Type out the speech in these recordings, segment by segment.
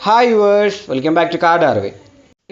Hi viewers, welcome back to card അറിവ്.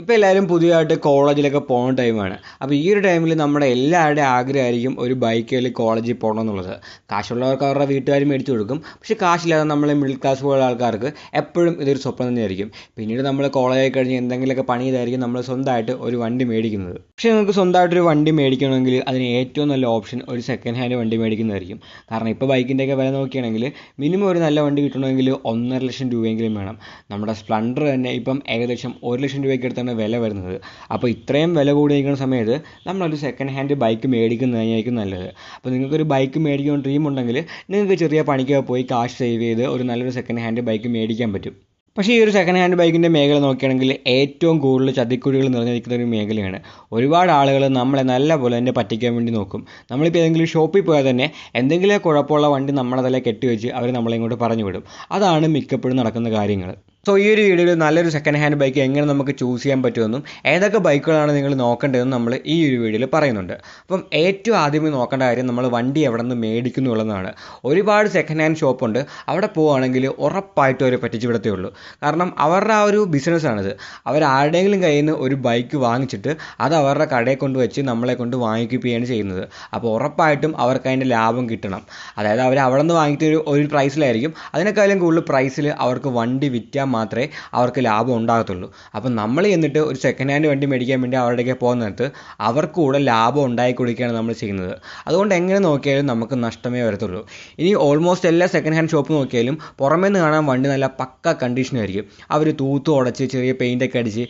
ഇപ്പോൾ എല്ലാവരും പുതിയതായിട്ട് കോളേജിലൊക്കെ പോകുന്ന ടൈമാണ്. അപ്പോൾ ഈ ഒരു ടൈമിൽ നമ്മുടെ എല്ലാവരുടെയും ആഗ്രഹമായിരിക്കും ഒരു ബൈക്കിൽ കോളേജിൽ പോകണം എന്നുള്ളത്. കാശുള്ളവർക്ക് അവരുടെ വീട്ടുകാർ മേടിച്ചു കൊടുക്കും. പക്ഷേ കാശില്ലാതെ നമ്മൾ മിഡിൽ ക്ലാസ് പോലുള്ള ആൾക്കാർക്ക് എപ്പോഴും ഇതൊരു സ്വപ്നം തന്നെയായിരിക്കും. പിന്നീട് നമ്മൾ കോളേജായി കഴിഞ്ഞ് എന്തെങ്കിലുമൊക്കെ പണി ചെയ്തായിരിക്കും നമ്മൾ സ്വന്തമായിട്ട് ഒരു വണ്ടി മേടിക്കുന്നത്. പക്ഷേ നിങ്ങൾക്ക് സ്വന്തമായിട്ടൊരു വണ്ടി മേടിക്കണമെങ്കിൽ അതിന് ഏറ്റവും നല്ല ഓപ്ഷൻ ഒരു സെക്കൻഡ് ഹാൻഡ് വണ്ടി മേടിക്കുന്നതായിരിക്കും. കാരണം ഇപ്പോൾ ബൈക്കിൻ്റെയൊക്കെ വില നോക്കുകയാണെങ്കിൽ മിനിമം ഒരു നല്ല വണ്ടി കിട്ടണമെങ്കിൽ 1.5 ലക്ഷം രൂപയെങ്കിലും വേണം. നമ്മുടെ സ്പ്ലെൻഡർ തന്നെ ഇപ്പം ഏകദേശം 1 ലക്ഷം രൂപയ്ക്ക് അടുത്താണ് വില വരുന്നത്. അപ്പോൾ ഇത്രയും വില കൂടിയിരിക്കുന്ന സമയത്ത് നമ്മളൊരു സെക്കൻഡ് ഹാൻഡ് ബൈക്ക് മേടിക്കുന്നതായിരിക്കും നല്ലത്. അപ്പോൾ നിങ്ങൾക്കൊരു ബൈക്ക് മേടിക്കുന്ന ഡ്രീം ഉണ്ടെങ്കിൽ നിങ്ങൾക്ക് ചെറിയ പണിക്കൊക്കെ പോയി കാശ് സേവ് ചെയ്ത് ഒരു നല്ലൊരു സെക്കൻഡ് ഹാൻഡ് ബൈക്ക് മേടിക്കാൻ പറ്റും. പക്ഷേ ഈ ഒരു സെക്കൻഡ് ഹാൻഡ് ബൈക്കിൻ്റെ മേഖല നോക്കുകയാണെങ്കിൽ ഏറ്റവും കൂടുതൽ ചതിക്കുഴികൾ നിറഞ്ഞിരിക്കുന്ന ഒരു മേഖലയാണ്. ഒരുപാട് ആളുകൾ നമ്മളെ നല്ല പോലെ തന്നെ പറ്റിക്കാൻ വേണ്ടി നോക്കും. നമ്മളിപ്പോൾ ഏതെങ്കിലും ഷോപ്പിൽ പോയാൽ തന്നെ എന്തെങ്കിലും കുഴപ്പമുള്ള വണ്ടി നമ്മളെ തലേ കെട്ടിവെച്ച് അവർ നമ്മളെ ഇങ്ങോട്ട് പറഞ്ഞു വിടും. അതാണ് മിക്കപ്പോഴും നടക്കുന്ന കാര്യങ്ങൾ. സോ ഈ ഒരു വീഡിയോയിൽ നല്ലൊരു സെക്കൻഡ് ഹാൻഡ് ബൈക്ക് എങ്ങനെ നമുക്ക് ചൂസ് ചെയ്യാൻ പറ്റുമെന്നും ഏതൊക്കെ ബൈക്കുകളാണ് നിങ്ങൾ നോക്കേണ്ടതെന്നും നമ്മൾ ഈ ഒരു വീഡിയോയിൽ പറയുന്നുണ്ട്. അപ്പം ഏറ്റവും ആദ്യമേ നോക്കേണ്ട കാര്യം നമ്മൾ വണ്ടി എവിടെ നിന്ന് മേടിക്കുന്നു എന്നുള്ളതാണ്. ഒരുപാട് സെക്കൻഡ് ഹാൻഡ് ഷോപ്പുണ്ട്. അവിടെ പോവുകയാണെങ്കിൽ ഉറപ്പായിട്ടും അവർ പറ്റിച്ചു വിടത്തേ ഉള്ളൂ. കാരണം അവരുടെ ആ ഒരു ബിസിനസ്സാണിത്. അവരാരുടെയെങ്കിലും കയ്യിൽ നിന്ന് ഒരു ബൈക്ക് വാങ്ങിച്ചിട്ട് അത് അവരുടെ കടയിൽ കൊണ്ട് വെച്ച് നമ്മളെ കൊണ്ട് വാങ്ങിക്കുകയാണ് ചെയ്യുന്നത്. അപ്പോൾ ഉറപ്പായിട്ടും അവർക്ക് അതിൻ്റെ ലാഭം കിട്ടണം. അതായത് അവർ അവിടെ നിന്ന് വാങ്ങിയിട്ട് ഒരു പ്രൈസിലായിരിക്കും. അതിനേക്കാളും കൂടുതൽ പ്രൈസിൽ അവർക്ക് വണ്ടി വിറ്റാൽ മാത്രമേ അവർക്ക് ലാഭം ഉണ്ടാകത്തുള്ളൂ. അപ്പം നമ്മൾ എന്നിട്ട് ഒരു സെക്കൻഡ് ഹാൻഡ് വണ്ടി മേടിക്കാൻ വേണ്ടി അവരുടെയൊക്കെ പോകുന്നിടത്ത് അവർക്ക് കൂടെ ലാഭം ഉണ്ടാക്കി കൊടുക്കുകയാണ് നമ്മൾ ചെയ്യുന്നത്. അതുകൊണ്ട് എങ്ങനെ നോക്കിയാലും നമുക്ക് നഷ്ടമേ വരത്തുള്ളൂ. ഇനി ഓൾമോസ്റ്റ് എല്ലാ സെക്കൻഡ് ഹാൻഡ് ഷോപ്പ് നോക്കിയാലും പുറമേ നിന്ന് കാണാൻ വണ്ടി നല്ല പക്ക കണ്ടീഷനായിരിക്കും. അവർ തൂത്ത് ഉടച്ച് ചെറിയ പെയിൻ്റൊക്കെ അടിച്ച്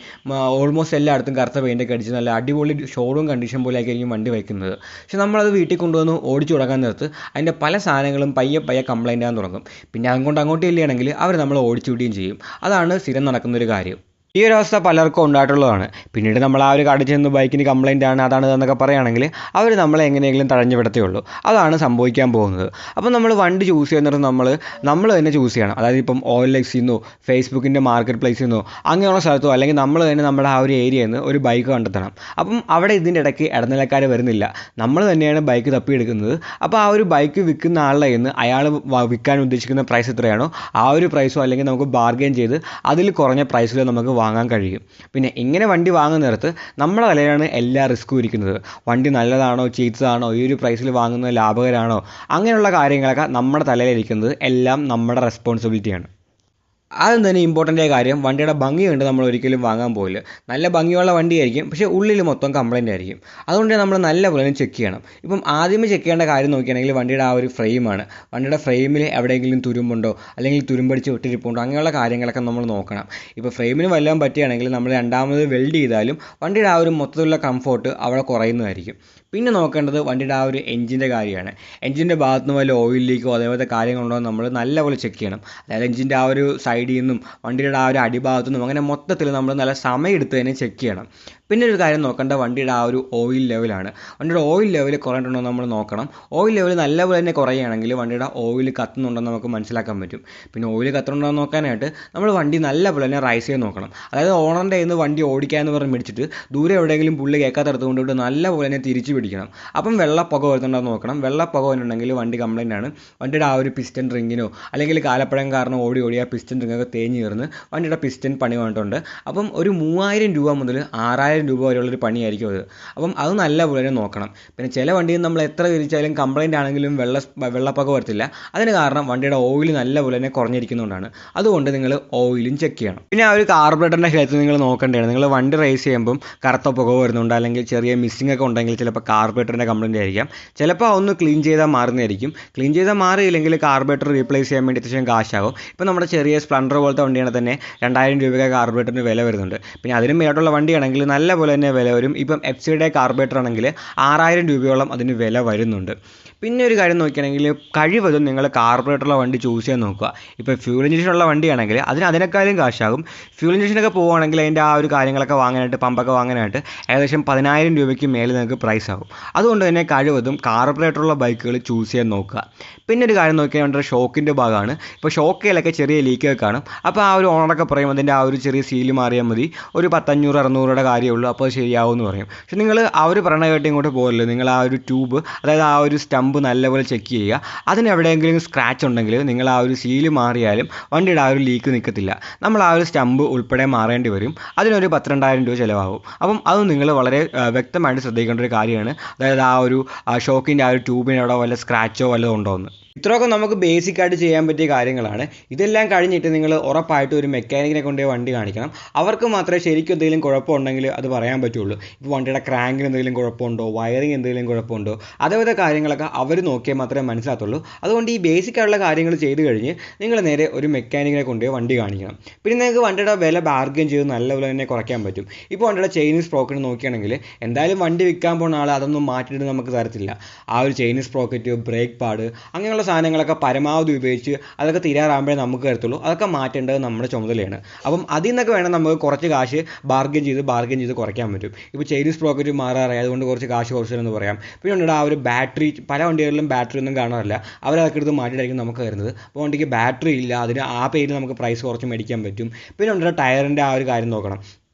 ഓൾമോസ്റ്റ് എല്ലായിടത്തും കറുത്ത പെയിൻ്റൊക്കെ അടിച്ച് നല്ല അടിപൊളി ഷോറൂം കണ്ടീഷൻ പോലെയൊക്കെയായിരിക്കും വണ്ടി വയ്ക്കുന്നത്. പക്ഷെ നമ്മളത് വീട്ടിൽ കൊണ്ടുവന്ന് ഓടിച്ചു തുടങ്ങാൻ നേരത്ത് അതിൻ്റെ പല സാധനങ്ങളും പയ്യെ കംപ്ലൈൻ്റ് ആകാൻ തുടങ്ങും. പിന്നെ അതുകൊണ്ട് അങ്ങോട്ട് ഇല്ലയാണെങ്കിൽ അവർ നമ്മൾ ഓടിച്ചു വിടുകയും ചെയ്യും. അതാണ് സ്ഥിരം നടക്കുന്നൊരു കാര്യം. ഈ ഒരു അവസ്ഥ പലർക്കും ഉണ്ടായിട്ടുള്ളതാണ്. പിന്നീട് നമ്മൾ ആ ഒരു കടയിൽ ചെന്ന് ബൈക്കിന് കംപ്ലൈൻ്റ് ആണ് അതാണ് എന്നൊക്കെ പറയുകയാണെങ്കിൽ അവർ നമ്മളെ എങ്ങനെയെങ്കിലും തഴഞ്ഞു വിടത്തേ ഉള്ളൂ. അതാണ് സംഭവിക്കാൻ പോകുന്നത്. അപ്പോൾ നമ്മൾ വണ്ടി ചൂസ് ചെയ്യുന്നത് നമ്മൾ തന്നെ ചൂസ് ചെയ്യണം. അതായത് ഇപ്പം OLXിൽ നിന്നോ ഫേസ്ബുക്കിൻ്റെ മാർക്കറ്റ് പ്ലേസിൽ നിന്നോ അങ്ങനെയുള്ള സ്ഥലത്തോ അല്ലെങ്കിൽ നമ്മൾ തന്നെ നമ്മുടെ ആ ഒരു ഏരിയയിൽ നിന്ന് ഒരു ബൈക്ക് കണ്ടെത്തണം. അപ്പം അവിടെ ഇതിൻ്റെ ഇടയ്ക്ക് ഇടനിലക്കാർ വരുന്നില്ല. നമ്മൾ തന്നെയാണ് ബൈക്ക് തപ്പിയെടുക്കുന്നത്. അപ്പോൾ ആ ഒരു ബൈക്ക് വിൽക്കുന്ന ആളുടെ കയ്യിൽ നിന്ന് അയാൾ വിൽക്കാൻ ഉദ്ദേശിക്കുന്ന പ്രൈസ് എത്രയാണോ ആ ഒരു പ്രൈസോ അല്ലെങ്കിൽ നമുക്ക് ബാർഗെയിൻ ചെയ്ത് അതിൽ കുറഞ്ഞ പ്രൈസിൽ നമുക്ക് വാങ്ങാൻ കഴിയും. പിന്നെ ഇങ്ങനെ വണ്ടി വാങ്ങുന്ന നേരത്ത് നമ്മുടെ തലയിലാണ് എല്ലാ റിസ്ക്കും ഇരിക്കുന്നത്. വണ്ടി നല്ലതാണോ ചീത്തതാണോ, ഈ ഒരു പ്രൈസിൽ വാങ്ങുന്നത് ലാഭകരമാണോ, അങ്ങനെയുള്ള കാര്യങ്ങളൊക്കെ നമ്മുടെ തലയിലിരിക്കുന്നത് എല്ലാം നമ്മുടെ റെസ്പോൺസിബിലിറ്റിയാണ്. ആദ്യം തന്നെ ഇമ്പോർട്ടൻ്റ് ആയ കാര്യം വണ്ടിയുടെ ഭംഗി കണ്ട് നമ്മൾ ഒരിക്കലും വാങ്ങാൻ പോകില്ല. നല്ല ഭംഗിയുള്ള വണ്ടിയായിരിക്കും, പക്ഷേ ഉള്ളിൽ മൊത്തം കംപ്ലൈൻ്റ് ആയിരിക്കും. അതുകൊണ്ട് നമ്മൾ നല്ല പോലെ ചെക്ക് ചെയ്യണം. ഇപ്പം ആദ്യമേ ചെക്ക് ചെയ്യേണ്ട കാര്യം നോക്കുകയാണെങ്കിൽ വണ്ടിയുടെ ആ ഒരു ഫ്രെയിമാണ്. വണ്ടിയുടെ ഫ്രെയിമിൽ എവിടെയെങ്കിലും തുരുമ്പുണ്ടോ അല്ലെങ്കിൽ തുരുമ്പടിച്ച് വിട്ടിരിപ്പുണ്ടോ അങ്ങനെയുള്ള കാര്യങ്ങളൊക്കെ നമ്മൾ നോക്കണം. ഇപ്പോൾ ഫ്രെയിമിന് വല്ലതും പറ്റുകയാണെങ്കിൽ നമ്മൾ രണ്ടാമത് വെൽഡ് ചെയ്താലും വണ്ടിയുടെ ആ ഒരു മൊത്തത്തിലുള്ള കംഫോർട്ട് അവിടെ കുറയുന്നതായിരിക്കും. പിന്നെ നോക്കേണ്ടത് വണ്ടിയുടെ ആ ഒരു എഞ്ചിൻ്റെ കാര്യമാണ്. എഞ്ചിൻ്റെ ഭാഗത്ത് നിന്ന് വല്ല ഓയിൽ ലീക്കോ അതേപോലത്തെ കാര്യങ്ങളുണ്ടോ നമ്മൾ നല്ലപോലെ ചെക്ക് ചെയ്യണം. അതായത് എഞ്ചിൻ്റെ ആ ഒരു സൈഡിൽ നിന്നും വണ്ടിയുടെ ആ ഒരു അടിഭാഗത്തു നിന്നും അങ്ങനെ മൊത്തത്തിൽ നമ്മൾ നല്ല സമയമെടുത്ത് തന്നെ ചെക്ക് ചെയ്യണം. പിന്നെ ഒരു കാര്യം നോക്കേണ്ട വണ്ടിയുടെ ആ ഒരു ഓയിൽ ലെവലാണ്. വണ്ടിയുടെ ഓയിൽ ലെവൽ കുറഞ്ഞിട്ടുണ്ടോ നമ്മൾ നോക്കണം. ഓയിൽ ലെവൽ നല്ലപോലെ തന്നെ കുറയുകയാണെങ്കിൽ വണ്ടിയുടെ ഓയിൽ കത്തുന്നുണ്ടെന്ന് നമുക്ക് മനസ്സിലാക്കാൻ പറ്റും. പിന്നെ ഓയിൽ കത്തുന്നുണ്ടോ എന്ന് നോക്കാനായിട്ട് നമ്മൾ വണ്ടി നല്ലപോലെ തന്നെ റൈസ് ചെയ്ത് നോക്കണം. അതായത് ഓണറിൻ്റെ കയ്യിൽ നിന്ന് വണ്ടി ഓടിക്കാമെന്ന് പറഞ്ഞ് മേടിച്ചിട്ട് ദൂരെ എവിടെയെങ്കിലും പുള്ളി കേൾക്കാത്തടത്ത് കൊണ്ടുപോയിട്ട് നല്ലപോലെ തന്നെ തിരിച്ച് പിടിക്കണം. അപ്പം വെള്ളപ്പുക വരുന്നുണ്ടോ എന്ന് നോക്കണം. വെള്ളപ്പുക വരുന്നുണ്ടെങ്കിൽ വണ്ടി കംപ്ലൈൻ്റ് ആണ്. വണ്ടിയുടെ ആ ഒരു പിസ്റ്റൻ റിങ്ങിനോ അല്ലെങ്കിൽ കാലപ്പഴം കാരണം ഓടി ആ പിസ്റ്റൻ റിങ്ങൊക്കെ തേഞ്ഞ് ചേർന്ന് വണ്ടിയുടെ പിസ്റ്റൻ പണി വന്നിട്ടുണ്ട്. അപ്പം ഒരു 3000 രൂപ മുതൽ 6000 രൂപ വരെയുള്ളൊരു പണിയായിരിക്കും അത്. അപ്പം അത് നല്ലപോലെ തന്നെ നോക്കണം. പിന്നെ ചില വണ്ടിയിൽ നമ്മൾ എത്ര തിരിച്ചാലും കംപ്ലൈൻ്റ് ആണെങ്കിലും വെള്ളപ്പൊക്കം വരത്തില്ല. അതിന് കാരണം വണ്ടിയുടെ ഓയിൽ നല്ലപോലെ തന്നെ കുറഞ്ഞിരിക്കുന്നതുകൊണ്ടാണ്. അതുകൊണ്ട് നിങ്ങൾ ഓയിലും ചെക്ക് ചെയ്യണം. പിന്നെ ആ ഒരു കാർബറേറ്ററിൻ്റെ ഹെൽത്ത് നിങ്ങൾ നോക്കേണ്ടതാണ്. നിങ്ങൾ വണ്ടി റേസ് ചെയ്യുമ്പം കറുത്ത പുക വരുന്നുണ്ട് അല്ലെങ്കിൽ ചെറിയ മിസ്സിംഗ് ഒക്കെ ഉണ്ടെങ്കിൽ ചിലപ്പോൾ കാർബറേറ്ററിൻ്റെ കംപ്ലൈൻറ്റ് ആയിരിക്കാം. ചിലപ്പോൾ ഒന്ന് ക്ലീൻ ചെയ്താൽ മാറുന്നതായിരിക്കും. ക്ലീൻ ചെയ്താൽ മാറിയില്ലെങ്കിൽ കാർബറേറ്റർ റീപ്ലേസ് ചെയ്യാൻ വേണ്ടി അത്യാവശ്യം കാശാകും. ഇപ്പോൾ നമ്മുടെ ചെറിയ സ്പ്ലെൻഡർ പോലത്തെ വണ്ടിയാണെങ്കിൽ തന്നെ 2000 രൂപയ്ക്ക് കാർബറേറ്ററിന് വില വരുന്നുണ്ട്. പിന്നെ അതിനും മേലോട്ടുള്ള വണ്ടിയാണെങ്കിൽ നല്ലപോലെ തന്നെ വില വരും. ഇപ്പം FCയുടെ കാർബറേറ്റർ ആണെങ്കിൽ 6000 രൂപയോളം അതിന് വില വരുന്നുണ്ട്. പിന്നെ ഒരു കാര്യം നോക്കുകയാണെങ്കിൽ കഴിവതും നിങ്ങൾ കാർബറേറ്ററുള്ള വണ്ടി ചൂസ് ചെയ്യാൻ നോക്കുക. ഇപ്പോൾ ഫ്യൂൽ ഇഞ്ചക്ഷനുള്ള വണ്ടിയാണെങ്കിൽ അതിനേക്കാളും കാശാകും. ഫ്യൂൽ ഇഞ്ചക്ഷനൊക്കെ പോവുകയാണെങ്കിൽ അതിൻ്റെ ആ ഒരു കാര്യങ്ങളൊക്കെ വാങ്ങാനായിട്ട് പമ്പൊക്കെ വാങ്ങാനായിട്ട് ഏകദേശം 10000 രൂപയ്ക്ക് മേലെ നിങ്ങൾക്ക് പ്രൈസ് ആകും. അതുകൊണ്ട് തന്നെ കഴിവതും കാർബറേറ്ററുള്ള ബൈക്കുകൾ ചൂസ് ചെയ്യാൻ നോക്കുക. പിന്നെ ഒരു കാര്യം നോക്കിയാൽ ഷോക്കിൻ്റെ ഭാഗമാണ്. ഇപ്പോൾ ഷോക്കയിലൊക്കെ ചെറിയ ലീക്കൊക്കെ കാണും. അപ്പോൾ ആ ഒരു ഓണറൊക്കെ പറയും അതിൻ്റെ ആ ഒരു ചെറിയ സീല് മാറിയാൽ മതി, ഒരു 500-600 കാര്യമുള്ളൂ, അപ്പോൾ ശരിയാവും എന്ന് പറയും. പക്ഷെ നിങ്ങൾ അവർ പറയണ കേട്ട് ഇങ്ങോട്ട് പോകല്ലോ, നിങ്ങൾ ആ ഒരു ട്യൂബ്, അതായത് ആ ഒരു സ്റ്റമ്പ് നല്ലപോലെ ചെക്ക് ചെയ്യുക. അതിന് എവിടെയെങ്കിലും സ്ക്രാച്ച് ഉണ്ടെങ്കിൽ നിങ്ങൾ ആ ഒരു സീല് മാറിയാലും വണ്ടിയുടെ ആ ഒരു ലീക്ക് നിൽക്കത്തില്ല. നമ്മൾ ആ ഒരു സ്റ്റമ്പ് ഉൾപ്പെടെ മാറേണ്ടി വരും. അതിനൊരു 12,000 രൂപ ചിലവാകും. അപ്പം അത് നിങ്ങൾ വളരെ വ്യക്തമായിട്ട് ശ്രദ്ധിക്കേണ്ട ഒരു കാര്യമാണ്. അതായത് ആ ഒരു ഷോക്കിൻ്റെ ആ ഒരു ട്യൂബിന് അവിടെ വല്ല സ്ക്രാച്ചോ വല്ലതും ഉണ്ടോ എന്ന്. ഇത്രയൊക്കെ നമുക്ക് ബേസിക്കായിട്ട് ചെയ്യാൻ പറ്റിയ കാര്യങ്ങളാണ്. ഇതെല്ലാം കഴിഞ്ഞിട്ട് നിങ്ങൾ ഉറപ്പായിട്ടും ഒരു മെക്കാനിക്കിനെ കൊണ്ടുപോയി വണ്ടി കാണിക്കണം. അവർക്ക് മാത്രമേ ശരിക്കും എന്തെങ്കിലും കുഴപ്പമുണ്ടെങ്കിൽ അത് പറയാൻ പറ്റുള്ളൂ. ഇപ്പോൾ വണ്ടിയുടെ ക്രാങ്കിന് എന്തെങ്കിലും കുഴപ്പമുണ്ടോ, വയറിങ് എന്തെങ്കിലും കുഴപ്പമുണ്ടോ, അതേപോലത്തെ കാര്യങ്ങളൊക്കെ അവർ നോക്കിയാൽ മാത്രമേ മനസ്സിലാകത്തുള്ളൂ. അതുകൊണ്ട് ഈ ബേസിക്കായിട്ടുള്ള കാര്യങ്ങൾ ചെയ്ത് കഴിഞ്ഞ് നിങ്ങൾ നേരെ ഒരു മെക്കാനിക്കിനെ കൊണ്ടുപോയി വണ്ടി കാണിക്കണം. പിന്നെ നിങ്ങൾക്ക് വണ്ടിയുടെ വില ബാർഗെയിൻ ചെയ്ത് നല്ലപോലെ തന്നെ കുറയ്ക്കാൻ പറ്റും. ഇപ്പോൾ വണ്ടിയുടെ ചൈനീസ് സ്പ്രോക്കറ്റ് നോക്കുകയാണെങ്കിൽ എന്തായാലും വണ്ടി വിൽക്കാൻ പോകുന്ന ആൾ അതൊന്നും മാറ്റിയിട്ട് നമുക്ക് തരത്തില്ല. ആ ഒരു ചൈനീസ് സ്പ്രോക്കറ്റ്, ബ്രേക്ക് പാഡ്, അങ്ങനെയുള്ള സാധനങ്ങളൊക്കെ പരമാവധി ഉപയോഗിച്ച് അതൊക്കെ തീരാറാകുമ്പോഴേ നമുക്ക് തരത്തുള്ളൂ. അതൊക്കെ മാറ്റേണ്ടത് നമ്മുടെ ചുമതലയാണ്. അപ്പം അതിൽ നിന്നൊക്കെ വേണം നമുക്ക് കുറച്ച് കാശ് ബാർഗെയിൻ ചെയ്ത് കുറയ്ക്കാൻ പറ്റും. ഇപ്പോൾ ചൈനീസ് സ്പ്രോക്കറ്റ് മാറാറായി, അതുകൊണ്ട് കുറച്ച് കാശ് കുറച്ചെന്ന് പറയാം. പിന്നെ ഉണ്ട് ആ ഒരു ബാറ്ററി, പല വണ്ടികളിലും ബാറ്ററി ഒന്നും കാണാറില്ല, അവരതൊക്കെ എടുത്ത് മാറ്റിയിട്ടായിരിക്കും നമുക്ക് തരുന്നത്. അപ്പോൾ വണ്ടിക്ക് ബാറ്ററി ഇല്ല, അതിന് ആ പേരിൽ നമുക്ക് പ്രൈസ് കുറച്ച് മേടിക്കാൻ പറ്റും. പിന്നെ ഉണ്ട് ടയറിൻ്റെ ആ ഒരു കാര്യം നോക്കണം.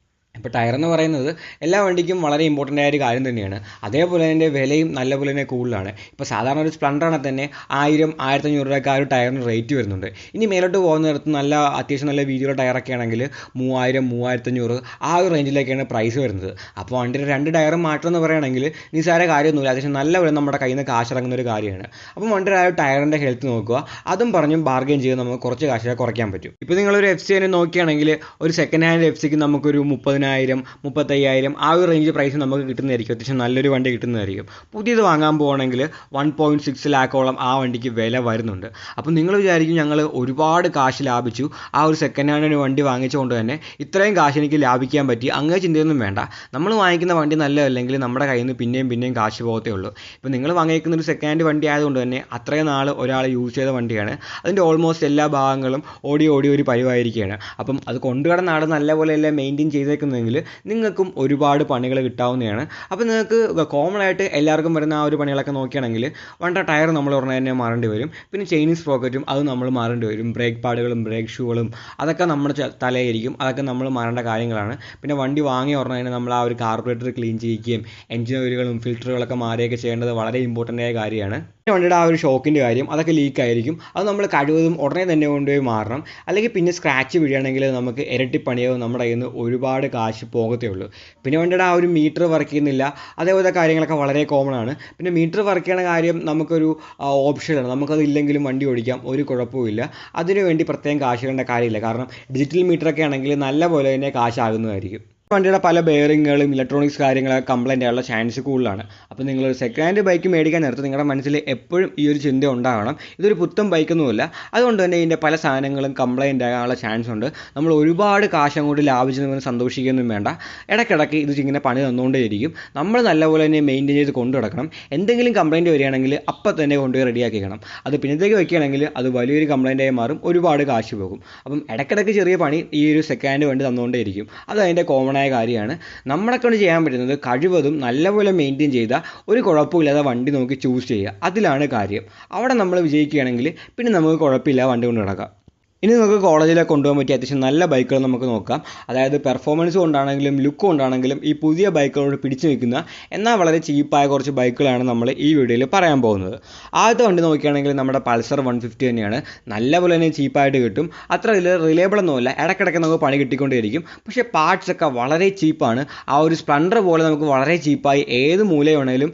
ഇപ്പോൾ ടയർ എന്ന് പറയുന്നത് എല്ലാ വണ്ടിക്കും വളരെ ഇമ്പോർട്ടൻ്റ് ആയ ഒരു കാര്യം തന്നെയാണ്. അതേപോലെ അതിൻ്റെ വിലയും നല്ലപോലെ തന്നെ കൂടുതലാണ്. ഇപ്പോൾ സാധാരണ ഒരു സ്പ്ലെൻഡറാണെങ്കിൽ തന്നെ 1000-1500 രൂപയ്ക്ക് ആ ഒരു ടയറിന് റേറ്റ് വരുന്നുണ്ട്. ഇനി മേലോട്ട് പോകുന്നിടത്ത് അത്യാവശ്യം നല്ല വീതിയുള്ള ടയറൊക്കെ ആണെങ്കിൽ 3000-3500 ആ ഒരു റേഞ്ചിലേക്കാണ് പ്രൈസ് വരുന്നത്. അപ്പോൾ വണ്ടിയുടെ 2 ടയർ മാറ്റം എന്ന് പറയുകയാണെങ്കിൽ നിസ്സാര കാര്യമൊന്നുമില്ല, അത്യാവശ്യം നല്ലപോലെ നമ്മുടെ കയ്യിൽ നിന്ന് കാശിറങ്ങുന്ന ഒരു കാര്യമാണ്. അപ്പോൾ വണ്ടിയുടെ ആ ഒരു ടയറിൻ്റെ ഹെൽത്ത് നോക്കുക, അതും പറഞ്ഞും ബാർഗെയിൻ ചെയ്ത് നമുക്ക് കുറച്ച് കാശൊക്കെ കുറയ്ക്കാൻ പറ്റും. ഇപ്പോൾ നിങ്ങളൊരു FC തന്നെ നോക്കുകയാണെങ്കിൽ ഒരു സെക്കൻഡ് ഹാൻഡ് FCക്ക് നമുക്കൊരു 30,000-35,000 ആ ഒരു റേഞ്ച് പ്രൈസ് നമുക്ക് കിട്ടുന്നതായിരിക്കും. അത്യാവശ്യം നല്ലൊരു വണ്ടി കിട്ടുന്നതായിരിക്കും. പുതിയത് വാങ്ങാൻ പോകുകയാണെങ്കിൽ 1.6 ലാക്കോളം ആ വണ്ടിക്ക് വില വരുന്നുണ്ട്. അപ്പം നിങ്ങൾ വിചാരിക്കും ഞങ്ങൾ ഒരുപാട് കാശ് ലാഭിച്ചു, ആ ഒരു സെക്കൻഡ് ഹാൻഡ് വണ്ടി വാങ്ങിച്ചുകൊണ്ട് തന്നെ ഇത്രയും കാശ് എനിക്ക് ലാഭിക്കാൻ പറ്റി, അങ്ങനെ ചിന്തയൊന്നും വേണ്ട. നമ്മൾ വാങ്ങിക്കുന്ന വണ്ടി നല്ലതല്ലെങ്കിൽ നമ്മുടെ കയ്യിൽ നിന്ന് പിന്നെയും കാശ് പോകത്തേ ഉള്ളൂ. ഇപ്പം നിങ്ങൾ വാങ്ങിക്കുന്ന ഒരു സെക്കൻഡ് ഹാൻഡ് വണ്ടി ആയതുകൊണ്ട് തന്നെ അത്രയും നാൾ ഒരാൾ യൂസ് ചെയ്ത വണ്ടിയാണ്, അതിൻ്റെ ഓൾമോസ്റ്റ് എല്ലാ ഭാഗങ്ങളും ഓടി ഒരു പരിവായിരിക്കുകയാണ്. അപ്പം അത് കൊണ്ടുകിടന്ന ആൾ നല്ലപോലെ എല്ലാം മെയിൻറ്റെയിൻ ചെയ്തേക്കുന്നത് നിങ്ങൾക്കും ഒരുപാട് പണികൾ കിട്ടാവുന്നതാണ്. അപ്പോൾ നിങ്ങൾക്ക് കോമൺ ആയിട്ട് എല്ലാവർക്കും വരുന്ന ആ ഒരു പണികളൊക്കെ നോക്കുകയാണെങ്കിൽ വണ്ട ടയർ നമ്മൾ ഉടനെ തന്നെ മാറേണ്ടി വരും. പിന്നെ ചൈനീസ് സ്പ്രോക്കറ്റും അത് നമ്മൾ മാറേണ്ടി വരും. ബ്രേക്ക് പാഡുകളും ബ്രേക്ക് ഷൂകളും അതൊക്കെ നമ്മുടെ തലയായിരിക്കും, അതൊക്കെ നമ്മൾ മാറേണ്ട കാര്യങ്ങളാണ്. പിന്നെ വണ്ടി വാങ്ങിയ ഉടനെ തന്നെ നമ്മൾ ആ ഒരു കാർബറേറ്റർ ക്ലീൻ ചെയ്യുകയും എഞ്ചിൻ ഓയിലുകളും ഫിൽറ്ററുകളൊക്കെ മാറുകയൊക്കെ ചെയ്യേണ്ടത് വളരെ ഇമ്പോർട്ടൻ്റ് ആയ കാര്യമാണ്. വണ്ടിയുടെ ആ ഒരു ഷോക്കിൻ്റെ കാര്യം അതൊക്കെ ലീക്കായിരിക്കും, അത് നമ്മൾ കഴിവതും ഉടനെ തന്നെ കൊണ്ടുപോയി മാറണം. അല്ലെങ്കിൽ പിന്നെ സ്ക്രാച്ച് വീഴുകയാണെങ്കിൽ നമുക്ക് ഇരട്ടിപ്പണിയാവും, നമ്മുടെ കയ്യിൽ നിന്ന് ഒരുപാട് കാശ് പോകത്തേ ഉള്ളൂ. പിന്നെ വണ്ടിയുടെ ആ ഒരു മീറ്റർ വർക്ക് ചെയ്യുന്നില്ല, അതേപോലത്തെ കാര്യങ്ങളൊക്കെ വളരെ കോമൺ ആണ്. പിന്നെ മീറ്റർ വർക്ക് ചെയ്യണ കാര്യം നമുക്കൊരു ഓപ്ഷനാണ്, നമുക്കത് ഇല്ലെങ്കിലും വണ്ടി ഓടിക്കാം, ഒരു കുഴപ്പമില്ല. അതിനുവേണ്ടി പ്രത്യേകം കാശ് ഇടേണ്ട കാര്യമില്ല. കാരണം ഡിജിറ്റൽ മീറ്ററൊക്കെ ആണെങ്കിൽ നല്ല പോലെ തന്നെ കാശാകുന്നതായിരിക്കും. വണ്ടിയുടെ പല ബെയറിങ്ങുകളും ഇലക്ട്രോണിക്സ് കാര്യങ്ങളൊക്കെ കംപ്ലൈൻ്റ് ആയുള്ള ചാൻസ് കൂടുതലാണ്. അപ്പോൾ നിങ്ങളൊരു സെക്കൻഡ് ഹാൻഡ് ബൈക്ക് മേടിക്കാൻ നേരത്ത് നിങ്ങളുടെ മനസ്സിൽ എപ്പോഴും ഈ ഒരു ചിന്ത ഉണ്ടാകണം, ഇതൊരു പുത്തൻ ബൈക്കൊന്നുമില്ല, അതുകൊണ്ട് തന്നെ ഇതിൻ്റെ പല സാധനങ്ങളും കംപ്ലൈൻ്റ് ആകാനുള്ള ചാൻസ് ഉണ്ട്. നമ്മൾ ഒരുപാട് കാശ് അങ്ങോട്ട് ലാഭിച്ചെന്ന് സന്തോഷിക്കുകയൊന്നും വേണ്ട. ഇടയ്ക്കിടയ്ക്ക് ഇത് ഇങ്ങനെ പണി തന്നുകൊണ്ടേയിരിക്കും. നമ്മൾ നല്ലപോലെ തന്നെ മെയിൻറ്റെയിൻ ചെയ്ത് കൊണ്ടു നടക്കണം. എന്തെങ്കിലും കംപ്ലൈൻറ്റ് വരികയാണെങ്കിൽ അപ്പം തന്നെ കൊണ്ടുപോയി റെഡിയാക്കിക്കണം. അത് പിന്നത്തേക്ക് വയ്ക്കുകയാണെങ്കിൽ അത് വലിയൊരു കംപ്ലൈൻറ്റായി മാറും, ഒരുപാട് കാശ് പോകും. അപ്പം ഇടയ്ക്കിടയ്ക്ക് ചെറിയ പണി ഈ ഒരു സെക്കൻഡ് ഹാൻഡ് വണ്ടി തന്നുകൊണ്ടേയിരിക്കും. അത് അതിൻ്റെ കോമൺ ആയ കാര്യമാണ്. നമ്മളെക്കൊണ്ട് ചെയ്യാൻ പറ്റുന്നത് കഴിവതും നല്ലപോലെ മെയിൻറ്റെയിൻ ചെയ്താൽ ഒരു കുഴപ്പമില്ലാതെ വണ്ടി നോക്കി ചൂസ് ചെയ്യുക, അതിലാണ് കാര്യം. അവിടെ നമ്മൾ വിജയിക്കുകയാണെങ്കിൽ പിന്നെ നമുക്ക് കുഴപ്പമില്ല വണ്ടി കൊണ്ട് നടക്കാം. ഇനി നമുക്ക് കോളേജിലൊക്കെ കൊണ്ടുപോകാൻ പറ്റിയ അത്യാവശ്യം നല്ല ബൈക്കുകൾ നമുക്ക് നോക്കാം. അതായത് പെർഫോമൻസ് കൊണ്ടാണെങ്കിലും ലുക്ക് കൊണ്ടാണെങ്കിലും ഈ പുതിയ ബൈക്കുകളോട് പിടിച്ചു നിൽക്കുന്ന എന്നാൽ വളരെ ചീപ്പായ കുറച്ച് ബൈക്കുകളാണ് നമ്മൾ ഈ വീഡിയോയിൽ പറയാൻ പോകുന്നത്. ആദ്യത്തെ വണ്ടി നോക്കുകയാണെങ്കിൽ നമ്മുടെ പൾസർ 150 തന്നെയാണ്. നല്ലപോലെ തന്നെ ചീപ്പായിട്ട് കിട്ടും, അത്ര റിലയബിൾ ഒന്നുമല്ല, ഇടയ്ക്കിടയ്ക്ക് നമുക്ക് പണി കിട്ടിക്കൊണ്ടേയിരിക്കും. പക്ഷേ പാർട്സൊക്കെ വളരെ ചീപ്പാണ്. ആ ഒരു സ്പ്ലെൻഡർ പോലെ നമുക്ക് വളരെ ചീപ്പായി ഏത് മൂലയാണെങ്കിലും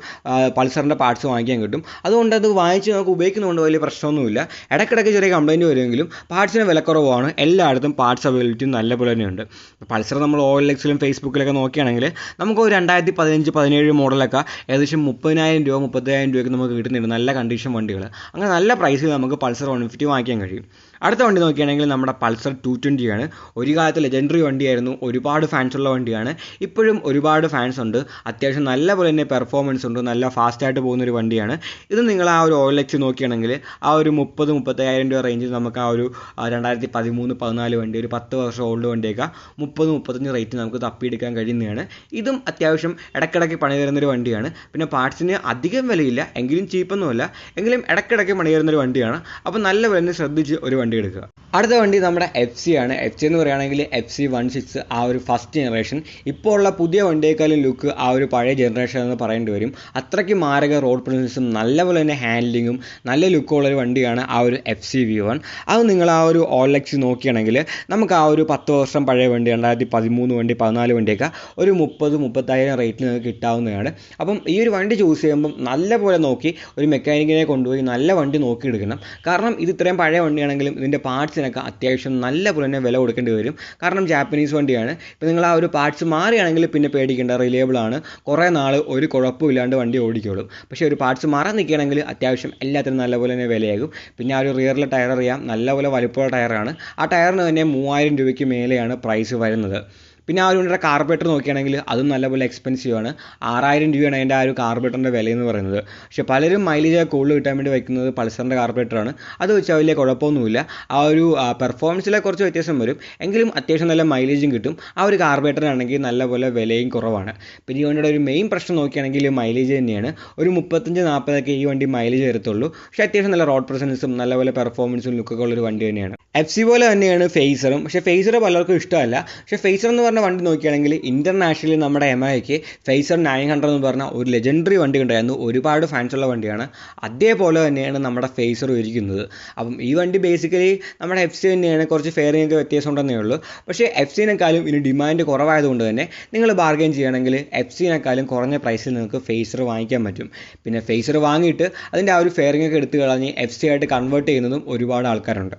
പൾസറിൻ്റെ പാർട്സ് വാങ്ങിക്കാൻ കിട്ടും. അതുകൊണ്ട് അത് വാങ്ങിച്ച് നമുക്ക് ഉപയോഗിക്കുന്നതുകൊണ്ട് വലിയ പ്രശ്നമൊന്നുമില്ല. ഇടയ്ക്കിടയ്ക്ക് ചെറിയ കംപ്ലൈൻറ്റ് വരുമെങ്കിലും പാർട്സിന് വിലക്കുറവാണ്, എല്ലായിടത്തും പാർട്സ് അവൈലബിലിറ്റി നല്ലപോലെ തന്നെയുണ്ട്. പൾസർ നമ്മൾ OLXിലും ഫേസ്ബുക്കിലൊക്കെ നോക്കുകയാണെങ്കിൽ നമുക്ക് ഒരു 2015-17 മോഡലൊക്കെ ഏകദേശം 30,000-35,000 രൂപയ്ക്ക് നമുക്ക് കിട്ടുന്നുണ്ട്, നല്ല കണ്ടീഷൻ വണ്ടികൾ. അങ്ങനെ നല്ല പ്രൈസിൽ നമുക്ക് പൾസർ 150 വാങ്ങിക്കാൻ കഴിയും. അടുത്ത വണ്ടി നോക്കുകയാണെങ്കിൽ നമ്മുടെ പൾസർ 220 ആണ്. ഒരു കാലത്ത് ലെജൻഡറി വണ്ടിയായിരുന്നു, ഒരുപാട് ഫാൻസ് ഉള്ള വണ്ടിയാണ്, ഇപ്പോഴും ഒരുപാട് ഫാൻസ് ഉണ്ട്. അത്യാവശ്യം നല്ലപോലെ തന്നെ പെർഫോമൻസ് ഉണ്ട്, നല്ല ഫാസ്റ്റായിട്ട് പോകുന്നൊരു വണ്ടിയാണ്. ഇത് നിങ്ങൾ ആ ഒരു OLX നോക്കുകയാണെങ്കിൽ ആ ഒരു 30,000-35,000 രൂപ റേഞ്ചിൽ നമുക്ക് ആ ഒരു 2013-14 വണ്ടി, ഒരു 10 വർഷം ഓൾഡ് വണ്ടിയൊക്കെ 30-35 റേറ്റ് നമുക്ക് തപ്പിയെടുക്കാൻ കഴിയുന്നതാണ്. ഇതും അത്യാവശ്യം ഇടയ്ക്കിടയ്ക്ക് പണി തരുന്നൊരു വണ്ടിയാണ്. പിന്നെ പാർട്സിന് അധികം വിലയില്ല, എങ്കിലും ചീപ്പൊന്നുമല്ല, എങ്കിലും ഇടയ്ക്കിടയ്ക്ക് പണി തരുന്നൊരു വണ്ടിയാണ്. അപ്പോൾ നല്ല വില ശ്രദ്ധിച്ച് ഒരു വണ്ടി വണ്ടി എടുക്കുക. അടുത്ത വണ്ടി നമ്മുടെ FC ആണ്. FC എന്ന് പറയുകയാണെങ്കിൽ FC16 ആ ഒരു ഫസ്റ്റ് ജനറേഷൻ. ഇപ്പോൾ ഉള്ള പുതിയ വണ്ടിയേക്കാളും ലുക്ക് ആ ഒരു പഴയ ജനറേഷൻ എന്ന് പറയേണ്ടി വരും. അത്രയ്ക്ക് മാരക റോഡ് പ്രസൻസും നല്ലപോലെ തന്നെ ഹാൻഡ്ലിങ്ങും നല്ല ലുക്കുള്ളൊരു വണ്ടിയാണ് ആ ഒരു FC V1. അത് നിങ്ങൾ ആ ഒരു OLX നോക്കുകയാണെങ്കിൽ നമുക്ക് ആ ഒരു 10 വർഷം പഴയ വണ്ടി 2013 വണ്ടി 14 വണ്ടിയൊക്കെ ഒരു 30-35 റേറ്റിൽ നിങ്ങൾക്ക് കിട്ടാവുന്നതാണ്. അപ്പം ഈ ഒരു വണ്ടി ചൂസ് ചെയ്യുമ്പം നല്ലപോലെ നോക്കി ഒരു മെക്കാനിക്കിനെ കൊണ്ടുപോയി നല്ല വണ്ടി നോക്കിയെടുക്കണം. കാരണം ഇത് ഇത്രയും പഴയ വണ്ടിയാണെങ്കിലും ഇതിൻ്റെ പാർട്സിനൊക്കെ അത്യാവശ്യം നല്ല പോലെ തന്നെ വില കൊടുക്കേണ്ടി വരും. കാരണം ജാപ്പനീസ് വണ്ടിയാണ്. ഇപ്പോൾ നിങ്ങൾ ആ ഒരു പാർട്സ് മാറിയാണെങ്കിൽ പിന്നെ പേടിക്കേണ്ട, റിലയബിൾ ആണ്, കുറേ നാൾ ഒരു കുഴപ്പമില്ലാണ്ട് വണ്ടി ഓടിക്കോളും. പക്ഷേ ഒരു പാർട്സ് മാറാൻ നിൽക്കുകയാണെങ്കിൽ അത്യാവശ്യം എല്ലാത്തിനും നല്ലപോലെ തന്നെ വിലയാകും. പിന്നെ ആ ഒരു റിയറിലെ ടയർ അറിയാം, നല്ലപോലെ വലിപ്പമുള്ള ടയറാണ്. ആ ടയറിന് തന്നെ 3000 രൂപയ്ക്ക് മേലെയാണ് പ്രൈസ് വരുന്നത്. പിന്നെ ആ ഒരു വണ്ടിയുടെ കാർബറേറ്റർ നോക്കുകയാണെങ്കിൽ അതും നല്ലപോലെ എക്സ്പെൻസീവ് ആണ്. 6000 രൂപയാണ് അതിൻ്റെ ആ ഒരു കാർബറേറ്ററിൻ്റെ വിലയെന്ന് പറയുന്നത്. പക്ഷേ പലരും മൈലേജ് കൂടുതൽ കിട്ടാൻ വേണ്ടി വയ്ക്കുന്നത് പൾസറിൻ്റെ കാർബറേറ്ററാണ്. അത് വെച്ചാൽ വലിയ കുഴപ്പമൊന്നുമില്ല. ആ ഒരു പെർഫോമൻസിലെ കുറച്ച് വ്യത്യാസം വരും, എങ്കിലും അത്യാവശ്യം നല്ല മൈലേജും കിട്ടും. ആ ഒരു കാർബറേറ്ററാണെങ്കിൽ നല്ലപോലെ വിലയും കുറവാണ്. പിന്നെ ഈ വണ്ടിയുടെ ഒരു മെയിൻ പ്രശ്നം നോക്കുകയാണെങ്കിൽ മൈലേജ് തന്നെയാണ്. ഒരു 35-40 ഈ വണ്ടി മൈലേജ് വരത്തുള്ളൂ. പക്ഷേ അത്യാവശ്യം നല്ല റോഡ് പ്രസൻസും നല്ലപോലെ പെർഫോമൻസും ലുക്കൊക്കെ ഉള്ളൊരു വണ്ടി തന്നെയാണ്. FC പോലെ തന്നെയാണ് ഫേസറും. പക്ഷേ ഫേസർ പലർക്കും ഇഷ്ടമല്ല. പക്ഷേ ഫേസർ എന്ന് പറഞ്ഞ വണ്ടി നോക്കുകയാണെങ്കിൽ ഇൻ്റർനാഷണലി നമ്മുടെ MIക്ക് ഫേസർ 900 എന്ന് പറഞ്ഞ ഒരു ലെജൻഡറി വണ്ടി ഉണ്ടായിരുന്നു. ഒരുപാട് ഫാൻസുള്ള വണ്ടിയാണ്. അതേപോലെ തന്നെയാണ് നമ്മുടെ ഫേസറും ഇരിക്കുന്നത്. അപ്പം ഈ വണ്ടി ബേസിക്കലി നമ്മുടെ FC തന്നെയാണ്. കുറച്ച് ഫെയറിങ്ങൊക്കെ വ്യത്യാസം ഉണ്ടെന്നേ ഉള്ളൂ. പക്ഷേ FCനേക്കാളും ഇനി ഡിമാൻഡ് കുറവായതുകൊണ്ട് തന്നെ നിങ്ങൾ ബാർഗെയിൻ ചെയ്യുകയാണെങ്കിൽ FCനേക്കാളും കുറഞ്ഞ പ്രൈസിൽ നിങ്ങൾക്ക് ഫേസർ വാങ്ങിക്കാൻ പറ്റും. പിന്നെ ഫേസർ വാങ്ങിയിട്ട് അതിൻ്റെ ആ ഒരു ഫെയറിങ്ങൊക്കെ എടുത്ത് കളഞ്ഞ് FC ആയിട്ട് കൺവേർട്ട് ചെയ്യുന്നതും ഒരുപാട് ആൾക്കാരുണ്ട്.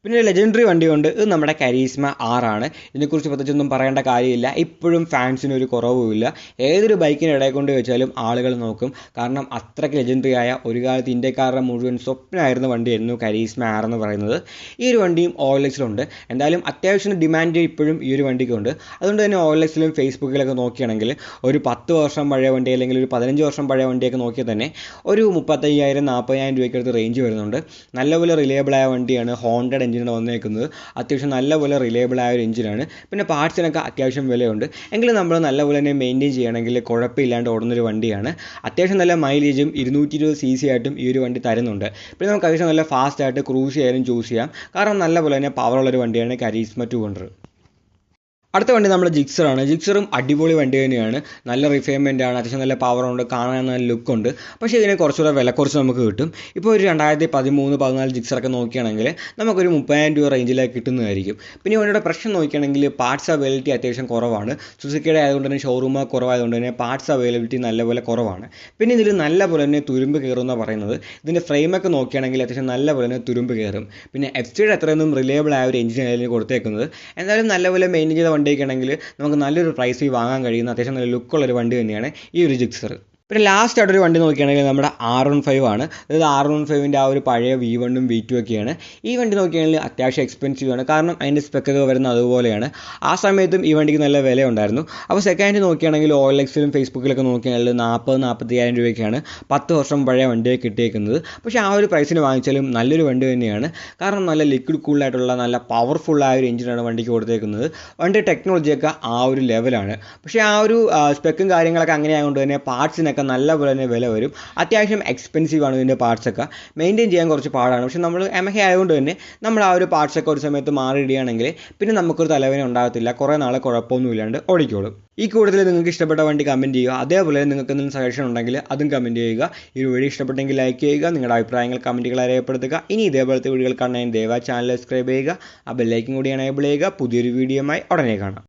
പിന്നെ ഒരു ലെജൻഡറി വണ്ടിയുണ്ട്. ഇത് നമ്മുടെ കരീസ്മ R ആണ്. ഇതിനെക്കുറിച്ച് പ്രത്യേകിച്ചൊന്നും പറയേണ്ട കാര്യമില്ല. ഇപ്പോഴും ഫാൻസിന് ഒരു കുറവുമില്ല. ഏതൊരു ബൈക്കിന് ഇടയിൽ കൊണ്ട് വെച്ചാലും ആളുകൾ നോക്കും. കാരണം അത്രയ്ക്ക് ലെജൻഡറി ആയ, ഒരു കാലത്ത് ഇന്ത്യക്കാരുടെ മുഴുവൻ സ്വപ്നമായിരുന്ന വണ്ടിയായിരുന്നു കരീസ്മ R എന്ന് പറയുന്നത്. ഈ ഒരു വണ്ടിയും OLXിലുണ്ട്. എന്തായാലും അത്യാവശ്യം ഡിമാൻഡ് ഇപ്പോഴും ഈ ഒരു വണ്ടിക്കുണ്ട്. അതുകൊണ്ട് തന്നെ OLXിലും ഫേസ്ബുക്കിലൊക്കെ നോക്കുകയാണെങ്കിൽ ഒരു 10 വർഷം പഴയ വണ്ടി അല്ലെങ്കിൽ ഒരു 15 വർഷം പഴയ വണ്ടിയൊക്കെ നോക്കിയാൽ തന്നെ ഒരു 35,000-40,000 രൂപയ്ക്ക് അടുത്ത് റേഞ്ച് വരുന്നുണ്ട്. നല്ലപോലെ റിലയബിളായ വണ്ടിയാണ്. ഹോണ്ടഡ് എഞ്ചിനാണ് വന്നേക്കുന്നത്. അത്യാവശ്യം നല്ലപോലെ റിലയബിൾ ആയ ഒരു എഞ്ചിനാണ്. പിന്നെ പാർട്സിനൊക്കെ അത്യാവശ്യം വിലയുണ്ട്. എങ്കിലും നമ്മൾ നല്ലപോലെ തന്നെ മെയിൻറ്റെയിൻ ചെയ്യുകയാണെങ്കിൽ കുഴപ്പമില്ലാണ്ട് ഓടുന്നൊരു വണ്ടിയാണ്. അത്യാവശ്യം നല്ല മൈലേജും 220 cc ആയിട്ടും ഈ ഒരു വണ്ടി തരുന്നുണ്ട്. പിന്നെ നമുക്ക് അത്യാവശ്യം നല്ല ഫാസ്റ്റ് ആയിട്ട് ക്രൂസ് ചെയ്യാനും ചൂസ് ചെയ്യാം. കാരണം നല്ലപോലെ തന്നെ പവറുള്ളൊരു വണ്ടിയാണ് കരീസ്മ 200. അടുത്ത വണ്ടി നമ്മുടെ ജിക്സർ ആണ്. ജിക്സറും അടിപൊളി വണ്ടി തന്നെയാണ്. നല്ല റിഫൈൻമെൻ്റ് ആണ്, അത്യാവശ്യം നല്ല പവറുണ്ട്, കാണാൻ നല്ല ലുക്കുണ്ട്. പക്ഷേ ഇതിനെ കുറച്ചുകൂടെ വില കുറച്ച് നമുക്ക് കിട്ടും. ഇപ്പോൾ ഒരു 2013-14 ജിക്സറൊക്കെ നോക്കുകയാണെങ്കിൽ നമുക്കൊരു 30,000 രൂപ റേഞ്ചിലേക്ക് കിട്ടുന്നതായിരിക്കും. പിന്നെ വണ്ടിയുടെ പ്രശ്നം നോക്കുകയാണെങ്കിൽ പാർട്സ് അവൈലബിലിറ്റി അത്യാവശ്യം കുറവാണ്. സുസുക്കിയുടെ ആയതുകൊണ്ട് തന്നെ ഷോറൂം കുറവായതുകൊണ്ട് തന്നെ പാർട്സ് അവൈലബിലിറ്റി നല്ലപോലെ കുറവാണ്. പിന്നെ ഇതിൽ നല്ലപോലെ തന്നെ തുരുമ്പ് കയറുമെന്നാണ് പറയുന്നത്. ഇതിൻ്റെ ഫ്രെയിമൊക്കെ നോക്കുകയാണെങ്കിൽ അത്യാവശ്യം നല്ലപോലെ തന്നെ തുരുമ്പ് കയറും. പിന്നെ FCയുടെ അത്രയൊന്നും റിലയബിൾ ആയ ഒരു എഞ്ചിനായിരുന്നു കൊടുത്തേക്കുന്നത്. എന്തായാലും നല്ലപോലെ മെയിൻറ്റെയിൻ ചെയ്ത വണ്ടിയൊക്കെയാണെങ്കിൽ നമുക്ക് നല്ലൊരു പ്രൈസിൽ വാങ്ങാൻ കഴിയുന്ന അത്യാവശ്യം നല്ല ലുക്കുള്ളൊരു വണ്ടി തന്നെയാണ് ഈ ഒരു ജിക്സർ. പിന്നെ ലാസ്റ്റ് ആയിട്ടൊരു വണ്ടി നോക്കുകയാണെങ്കിൽ നമ്മുടെ R15 ആണ്. അതായത് R15ൻ്റെ ആ ഒരു പഴയ V1ഉം V2 ഒക്കെയാണ്. ഈ വണ്ടി നോക്കുകയാണെങ്കിൽ അത്യാവശ്യം എക്സ്പെൻസീവ് ആണ്. കാരണം അതിൻ്റെ സ്പെക്കൊക്കെ വരുന്നത് അതുപോലെയാണ്. ആ സമയത്തും ഈ വണ്ടിക്ക് നല്ല വില ഉണ്ടായിരുന്നു. അപ്പോൾ സെക്കൻഡ് നോക്കുകയാണെങ്കിൽ OLXിലും ഫേസ്ബുക്കിലൊക്കെ നോക്കുകയാണെങ്കിൽ 40,000-45,000 രൂപയ്ക്കാണ് 10 വർഷം പഴയ വണ്ടിയെ കിട്ടിയേക്കുന്നത്. പക്ഷേ ആ ഒരു പ്രൈസിന് വാങ്ങിച്ചാലും നല്ലൊരു വണ്ടി തന്നെയാണ്. കാരണം നല്ല ലിക്വിഡ് കൂളായിട്ടുള്ള നല്ല പവർഫുള്ളായ ഒരു എഞ്ചിനാണ് വണ്ടിക്ക് കൊടുത്തേക്കുന്നത്. വണ്ടി ടെക്നോളജിയൊക്കെ ആ ഒരു ലെവലാണ്. പക്ഷേ ആ ഒരു സ്പെക്കും കാര്യങ്ങളൊക്കെ അങ്ങനെ ആയതുകൊണ്ട് തന്നെ പാർട്സിനൊക്കെ നല്ലപോലെ തന്നെ വില വരും. അത്യാവശ്യം എക്സ്പെൻസീവ് ആണ് ഇതിൻ്റെ പാർട്സൊക്കെ. മെയിൻറ്റെയിൻ ചെയ്യാൻ കുറച്ച് പാടാണ്. പക്ഷേ നമ്മൾ MH ആയതുകൊണ്ട് തന്നെ നമ്മൾ ആ ഒരു പാർട്സൊക്കെ ഒരു സമയത്ത് മാറിയിടുകയാണെങ്കിൽ പിന്നെ നമുക്കൊരു തലവേദന ഉണ്ടാകത്തില്ല. കുറേ നാൾ കുഴപ്പമൊന്നും ഇല്ലാണ്ട് ഓടിക്കോളും. ഈ കൂടുതൽ നിങ്ങൾക്ക് ഇഷ്ടപ്പെട്ട വണ്ടി കമൻറ്റ് ചെയ്യുക. അതേപോലെ നിങ്ങൾക്ക് എന്തെങ്കിലും സജഷൻ ഉണ്ടെങ്കിൽ അതും കമൻറ്റ് ചെയ്യുക. ഈ വീഡിയോ ഇഷ്ടപ്പെട്ടെങ്കിൽ ലൈക്ക് ചെയ്യുക. നിങ്ങളുടെ അഭിപ്രായങ്ങൾ കമൻറ്റുകളായി രേഖപ്പെടുത്തുക. ഇനി ഇതേപോലത്തെ വീഡിയോകൾ കാണാൻ ദയവായി ചാനൽ സബ്സ്ക്രൈബ് ചെയ്യുക. ആ ബെല്ലൈക്കൻ കൂടി എനേബിൾ ചെയ്യുക. പുതിയൊരു വീഡിയോയുമായി ഉടനെ കാണാം.